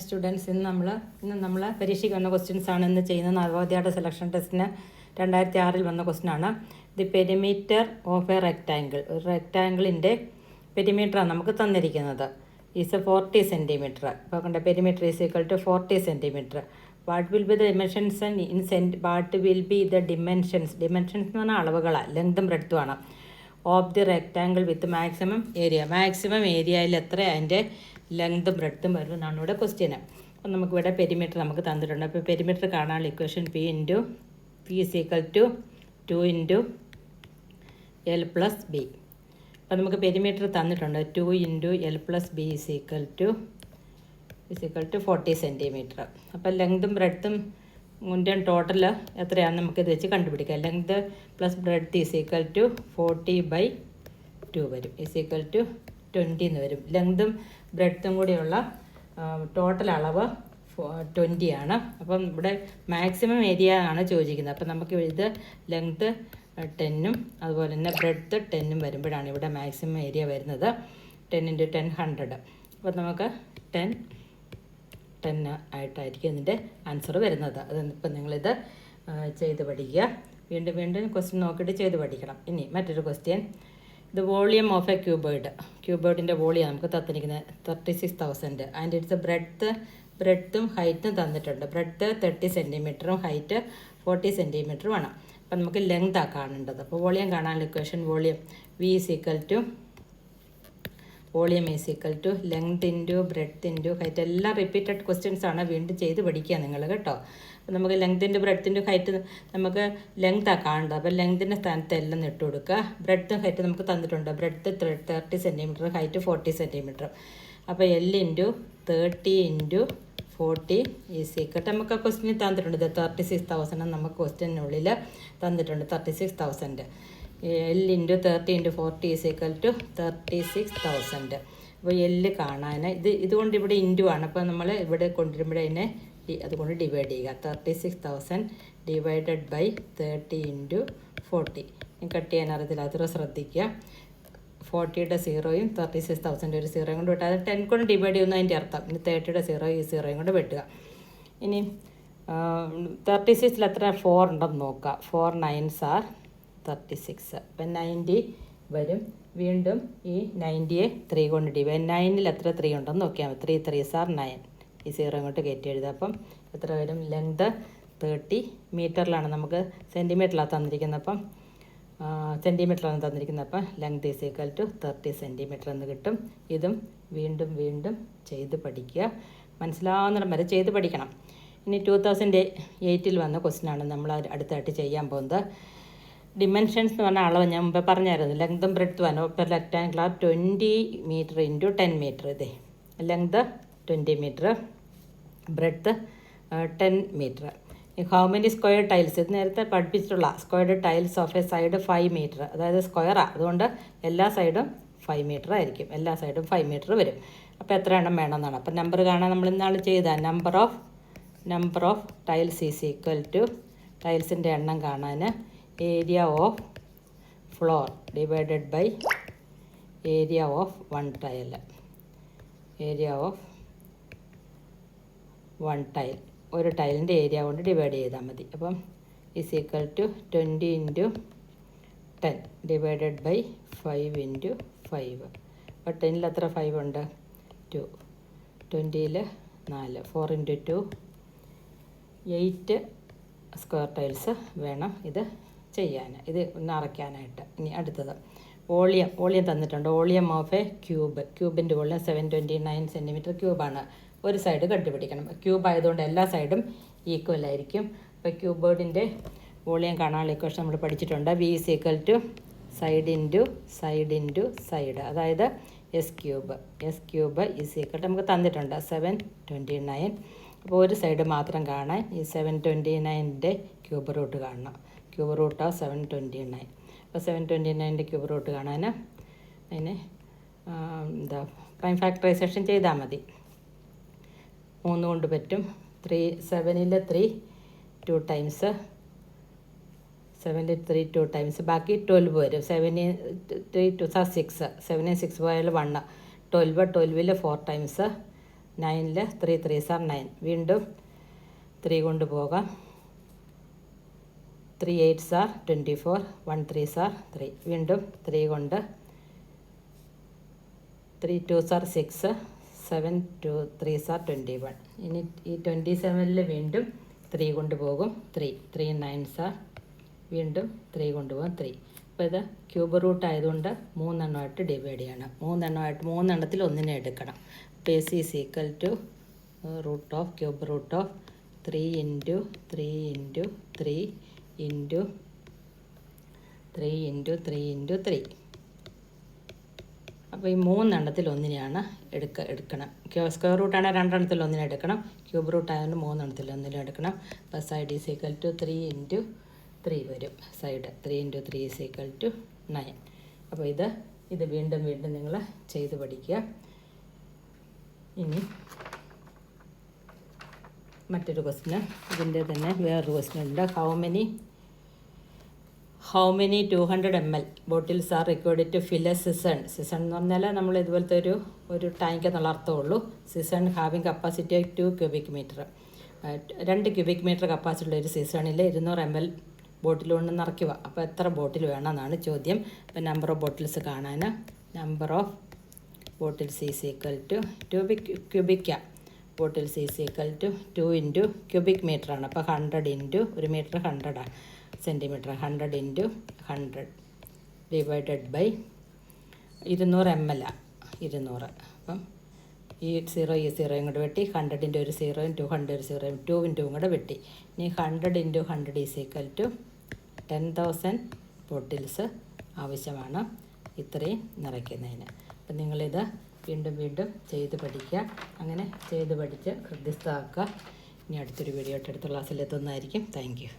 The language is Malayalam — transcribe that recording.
സ്റ്റുഡൻസ് ഇന്ന് നമ്മൾ പരീക്ഷയ്ക്ക് വന്ന ക്വസ്റ്റ്യൻസ് ആണ് ഇന്ന് ചെയ്യുന്നത്. നവോദയയുടെ സെലക്ഷൻ ടെസ്റ്റിന് 2006 വന്ന ക്വസ്റ്റ്യൻ ആണ്. The perimeter of a rectangle, ഒരു റെക്റ്റാങ്കിളിൻ്റെ പെരിമീറ്ററാണ് നമുക്ക് തന്നിരിക്കുന്നത്. Is 40 centimetre. ഇപ്പോൾ കണ്ട perimeter is equal to 40 centimetre. What will be the dimensions what will be the dimensions എന്ന് പറഞ്ഞാൽ അളവുകളാണ്, ലെങ്തും ബ്രെഡ്ത്തുമാണ്. Of the rectangle with maximum area. Maximum ഏരിയയിൽ എത്ര അതിൻ്റെ ലെങ്തും ബ്രെഡ്ത്തും വരുമെന്നാണ് ഇവിടെ ക്വസ്റ്റ്യന്. അപ്പം നമുക്കിവിടെ പെരിമീറ്റർ നമുക്ക് തന്നിട്ടുണ്ട്. അപ്പോൾ പെരിമീറ്റർ കാണാനുള്ള equation P is equal to 2 into L plus B. അപ്പോൾ നമുക്ക് പെരിമീറ്റർ തന്നിട്ടുണ്ട്. 2 into L plus B is equal to 40 centimetre. അപ്പോൾ ലെങ്തും ബ്രെഡ്ത്തും ടോട്ടൽ എത്രയാണെന്ന് നമുക്കിത് വെച്ച് കണ്ടുപിടിക്കാം. Length plus breadth is equal to 40/2 വരും. ഈസ് ഈക്വൽ ടു 20 എന്ന് വരും. ലെങ്തും ബ്രെഡ്ത്തും കൂടിയുള്ള ടോട്ടൽ അളവ് 20 ആണ്. അപ്പം ഇവിടെ മാക്സിമം ഏരിയ ആണ് ചോദിക്കുന്നത്. അപ്പം നമുക്ക് ഇത് ലെങ്ത് 10 അതുപോലെ തന്നെ ബ്രെഡ്ത്ത് 10 വരുമ്പോഴാണ് ഇവിടെ മാക്സിമം ഏരിയ വരുന്നത്. 10 × 10 100. അപ്പം നമുക്ക് 10 ആയിട്ടായിരിക്കും ഇതിൻ്റെ ആൻസർ വരുന്നത്. അതിപ്പോൾ നിങ്ങളിത് ചെയ്ത് പഠിക്കുക. വീണ്ടും ക്വസ്റ്റ്യൻ നോക്കിയിട്ട് ചെയ്ത് പഠിക്കണം. ഇനി മറ്റൊരു question. The volume of a ക്യൂബോയിഡിൻ്റെ വോളിയം നമുക്ക് തന്നിരിക്കുന്നത് 36,000. അതിൻ്റെ അടുത്ത് ബ്രെഡ്ത്തും ഹൈറ്റും തന്നിട്ടുണ്ട്. ബ്രെഡ്ത്ത് 30 സെൻറ്റിമീറ്ററും ഹൈറ്റ് 40 സെൻറ്റിമീറ്ററുമാണ്. അപ്പം നമുക്ക് ലെങ്താണ് കാണേണ്ടത്. അപ്പോൾ വോളിയം കാണാനുള്ള equation volume is equal to length into breadth into height. എല്ലാം റിപ്പീറ്റഡ് ക്വസ്റ്റ്യൻസ് ആണ്. വീണ്ടും ചെയ്ത് പഠിക്കുക നിങ്ങൾ കേട്ടോ. അപ്പോൾ നമുക്ക് ലെങ്തിൻ്റെ ബ്രെഡ്ത്തിൻ്റെ ഹൈറ്റ് നമുക്ക് ലെങ്താണ് കാണേണ്ടത്. അപ്പോൾ ലെങ്തിൻ്റെ സ്ഥാനത്ത് എല്ലാം ഇട്ട് കൊടുക്കുക. ബ്രെഡ്ത്തും ഹൈറ്റ് നമുക്ക് തന്നിട്ടുണ്ട്. Breadth 30 centimetre height 40 centimetre. അപ്പോൾ L into 30 into 40 is equal to നമുക്ക് ആ ക്വസ്റ്റ്യനിൽ തന്നിട്ടുണ്ട്. 36,000 നമുക്ക് ക്വസ്റ്റ്യനുള്ളിൽ തന്നിട്ടുണ്ട്. 36,000. L into 30 into 40 is equal to 36,000. അപ്പോൾ L കാണാൻ ഇതുകൊണ്ട് ഇവിടെ ഇൻറ്റു ആണ്. അപ്പോൾ നമ്മൾ ഇവിടെ കൊണ്ടുവരുമ്പോഴതിനെ അതുകൊണ്ട് ഡിവൈഡ് ചെയ്യുക. 36,000 ഡിവൈഡഡ് ബൈ 30 ഇൻറ്റു 40. കട്ട് ചെയ്യാൻ അറിയത്തില്ല, അത്ര ശ്രദ്ധിക്കുക. 40യുടെ 0യും 36,000 ഒരു 0 കൊണ്ട് വെട്ടുക. അത് 10 കൊണ്ട് ഡിവൈഡ് ചെയ്യുന്ന അതിൻ്റെ അർത്ഥം. ഇനി 30യുടെ 0 ഈ 0 കൊണ്ട് വെട്ടുക. ഇനി 36 എത്ര 4 ഉണ്ടെന്ന് നോക്കുക. 4 9s are 36. അപ്പം 90 വരും. വീണ്ടും ഈ 90യെ 3 കൊണ്ട് ഡിവൈഡ്. 9ൽ എത്ര 3 ഉണ്ടെന്ന് നോക്കിയാൽ മതി. 3 3s are 9. ഈ 0 കൊണ്ട് കയറ്റി എഴുതുക. അപ്പം എത്ര വരും? ലെങ്ത് 30 മീറ്ററിലാണ്, നമുക്ക് സെൻറ്റിമീറ്ററിലാണ് തന്നിരിക്കുന്നത്. അപ്പം സെൻറ്റിമീറ്ററിലാണ് തന്നിരിക്കുന്നത്. അപ്പം length is equal to 30 centimetre എന്ന് കിട്ടും. ഇതും വീണ്ടും ചെയ്ത് പഠിക്കുക. മനസ്സിലാവുന്നിടം വരെ ചെയ്ത് പഠിക്കണം. ഇനി 2008 വന്ന ക്വസ്റ്റ്യനാണ് നമ്മൾ അടുത്തായിട്ട് ചെയ്യാൻ പോകുന്നത്. ഡിമെൻഷൻസ് എന്ന് പറഞ്ഞ അളവ് ഞാൻ മുമ്പ് പറഞ്ഞായിരുന്നു. ലെങ്തും ബ്രെഡ്ത്തുമാണ്. ഇപ്പോൾ റെക്റ്റാങ്കുലർ 20 മീറ്റർ ഇൻറ്റു 10 മീറ്റർ. ഇതേ length 20 metre, breadth 10 metre. How many square tiles, ഇത് നേരത്തെ പഠിപ്പിച്ചിട്ടുള്ള squared tiles of a side 5 metre. അതായത് സ്ക്വയറാണ്, അതുകൊണ്ട് എല്ലാ സൈഡും 5 മീറ്റർ ആയിരിക്കും. എല്ലാ സൈഡും 5 മീറ്റർ വരും. അപ്പോൾ എത്ര എണ്ണം വേണമെന്നാണ്. അപ്പോൾ നമ്പർ കാണാൻ നമ്മൾ ഇന്നാൾ ചെയ്ത number of tiles is equal to ടൈൽസിൻ്റെ എണ്ണം കാണാൻ area of floor divided by area of 1 tile. Area of 1 tile, ഒരു ടൈലിൻ്റെ ഏരിയ കൊണ്ട് ഡിവൈഡ് ചെയ്താൽ മതി. അപ്പം is equal to 20 into 10 divided by 5 into 5. അപ്പോൾ 10ൽ എത്ര 5 ഉണ്ട്? 2. 20ൽ 4. 4 ഇൻറ്റു 2 8 സ്ക്വയർ ടൈൽസ് വേണം ഇത് ചെയ്യാൻ, ഇത് നിറയ്ക്കാനായിട്ട്. ഇനി അടുത്തത് വോളിയം തന്നിട്ടുണ്ട്. വോളിയം ഓഫ് എ ക്യൂബിൻ്റെ വോളിയം 729 സെൻറ്റിമീറ്റർ ക്യൂബാണ്. ഒരു സൈഡ് കണ്ടുപിടിക്കണം. ക്യൂബ് ആയതുകൊണ്ട് എല്ലാ സൈഡും ഈക്വൽ ആയിരിക്കും. അപ്പോൾ ക്യൂബോർഡിൻ്റെ വോളിയം കാണാനുള്ള ഇക്വേഷൻ നമ്മൾ പഠിച്ചിട്ടുണ്ട്. V is equal to side into side, അതായത് S cube is equal to നമുക്ക് തന്നിട്ടുണ്ട് 729. അപ്പോൾ ഒരു സൈഡ് മാത്രം കാണാൻ ഈ 729ൻ്റെ ക്യൂബ് റൂട്ട് കാണണം. Cube root of 729. അപ്പോൾ 729ൻ്റെ ക്യൂബ് റൂട്ട് കാണാൻ അതിന് പ്രൈം ഫാക്ടറൈസേഷൻ ചെയ്താൽ മതി. 3 കൊണ്ട് പറ്റും. 7ൽ 3 2 ടൈംസ്, 7ൽ 3 2 ടൈംസ്, ബാക്കി 12 വരും. 7 3 2 6, 7 6 പോയാൽ 1. 12 12ൽ 4 ടൈംസ് 9ൽ 3 3s are 9. വീണ്ടും 3 കൊണ്ട് പോകാം. 3 8s are 24. 1 3s are 3. വീണ്ടും 3 കൊണ്ട് 3 2s are 6. 7 2 3s are 21. ഇനി ഈ 27ൽ വീണ്ടും 3 കൊണ്ട് പോകും. 3 3 9s are വീണ്ടും 3 കൊണ്ടുപോകും 3. അപ്പോൾ ഇത് ക്യൂബ് റൂട്ട് ആയതുകൊണ്ട് 3 എണ്ണമായിട്ട് ഡിവൈഡ് ചെയ്യണം. 3 എണ്ണമായിട്ട് 3 എണ്ണത്തിൽ ഒന്നിനെ എടുക്കണം. Base is equal to root of cube root of 3 into 3 into 3 into 3 into 3 into 3. അപ്പോൾ ഈ 3 എണ്ണത്തിൽ ഒന്നിനെയാണ് എടുക്കണം. സ്ക്വയർ റൂട്ടാണ് 2 എണ്ണത്തിൽ ഒന്നിനെ എടുക്കണം. ക്യൂബ് റൂട്ട് ആയതുകൊണ്ട് 3 എണ്ണത്തിൽ ഒന്നിനെ എടുക്കണം. അപ്പോൾ side is equal to 3 into 3 വരും. Side 3 into 3 is equal to 9. അപ്പോൾ ഇത് വീണ്ടും നിങ്ങൾ ചെയ്ത് പഠിക്കുക. ഇനി മറ്റൊരു ക്വസ്റ്റ്യൻ, ഇതിൻ്റെ തന്നെ വേറൊരു ക്വസ്റ്റ്യൻ ഉണ്ട്. How many 200 ml bottles are required to fill a cistern. Cistern എന്ന് പറഞ്ഞാൽ നമ്മൾ ഇതുപോലത്തെ ഒരു ടാങ്ക് എന്നുള്ള അർത്ഥമുള്ളൂ. Cistern having capacity 2 cubic metre. 2 cubic metre capacity ഉള്ള ഒരു സീസണിൽ 200 ml ബോട്ടിൽ കൊണ്ട് നിറയ്ക്കുക. അപ്പോൾ എത്ര ബോട്ടിൽ വേണമെന്നാണ് ചോദ്യം. അപ്പോൾ നമ്പർ ഓഫ് ബോട്ടിൽസ് കാണാൻ number of bottles is equal to cubic bottles is equal to 2 into cubic മീറ്ററാണ്. അപ്പോൾ 100 into 1 metre 100 centimetre. 100 into 100 divided by 200 ml 200. അപ്പം ഈ 0 ഇങ്ങോട്ട് വെട്ടി 100 ഇൻറ്റു ഒരു 0 200 ഒരു 0 2 ഇൻറ്റു കൂടെ വെട്ടി. ഇനി 100 into 100 is equal to 10,000 bottles ആവശ്യമാണ് ഇത്രയും നിറയ്ക്കുന്നതിന്. അപ്പം നിങ്ങളിത് വീണ്ടും ചെയ്ത് പഠിക്കുക. അങ്ങനെ ചെയ്ത് പഠിച്ച് ഹൃദയസ്ഥമാക്കുക. ഇനി അടുത്തൊരു വീഡിയോ ആയിട്ട് അടുത്ത ക്ലാസ്സിൽ എത്തുന്നതായിരിക്കും. Thank you.